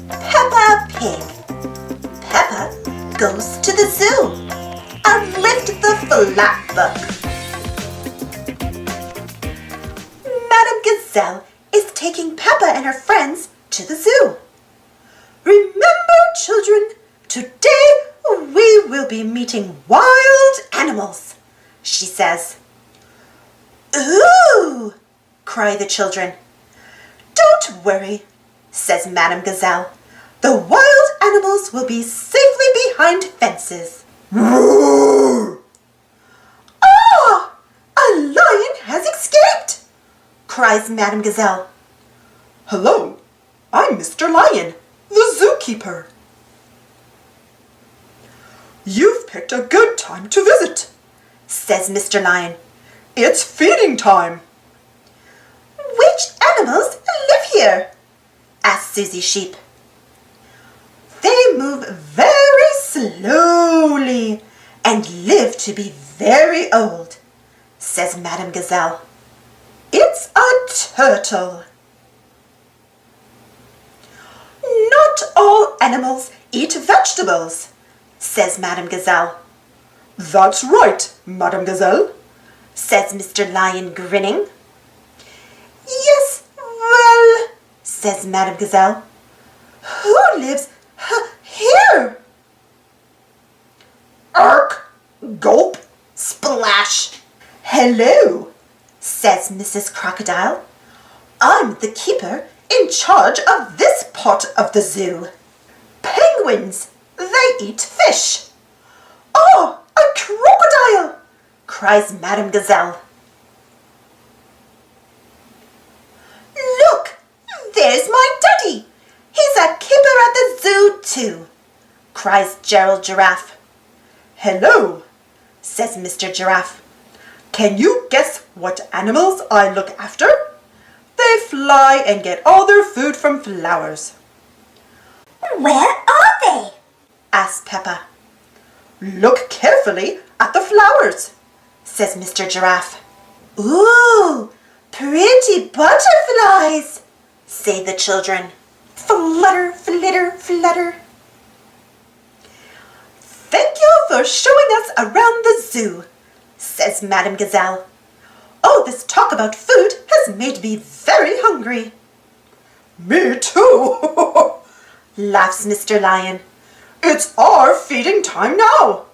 Peppa Pig. Peppa goes to the zoo. Lift the flap book. Madame Gazelle is taking Peppa and her friends to the zoo. Remember, children, today we will be meeting wild animals, she says. Ooh, cry the children. Don't worry, says Madame Gazelle. The wild animals will be safely behind fences. Roar! Ah! A lion has escaped, cries Madame Gazelle. Hello, I'm Mr. Lion, the zookeeper. You've picked a good time to visit, says Mr. Lion. It's feeding time. Which animals live here? asks Susie Sheep. They move very slowly and live to be very old, says Madame Gazelle. It's a turtle. Not all animals eat vegetables, says Madame Gazelle. That's right, Madame Gazelle, says Mr. Lion, grinning. Yes, well, says Madame Gazelle. Who lives here? Ark, gulp, splash. Hello, says Mrs. Crocodile. I'm the keeper in charge of this part of the zoo. Penguins, they eat fish. Oh, a crocodile, cries Madame Gazelle. Look, there's my daddy. He's a keeper at the zoo too, cries Gerald Giraffe. Hello, says Mr. Giraffe. Can you guess what animals I look after? They fly and get all their food from flowers. Where are they? asked Peppa. Look carefully at the flowers, says Mr. Giraffe. Ooh, pretty butterflies, say the children. Flutter, flitter, flutter. Thank you for showing us around the zoo, says Madame Gazelle. Oh, this talk about food has made me very hungry. Me too, laughs Mr. Lion. It's our feeding time now.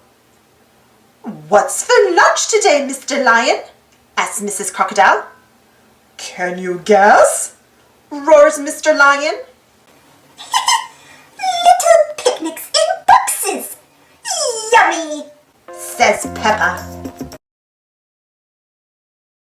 What's for lunch today, Mr. Lion? asks Mrs. Crocodile. Can you guess? Roars Mr. Lion. Little picnics in boxes. Yummy, says Peppa.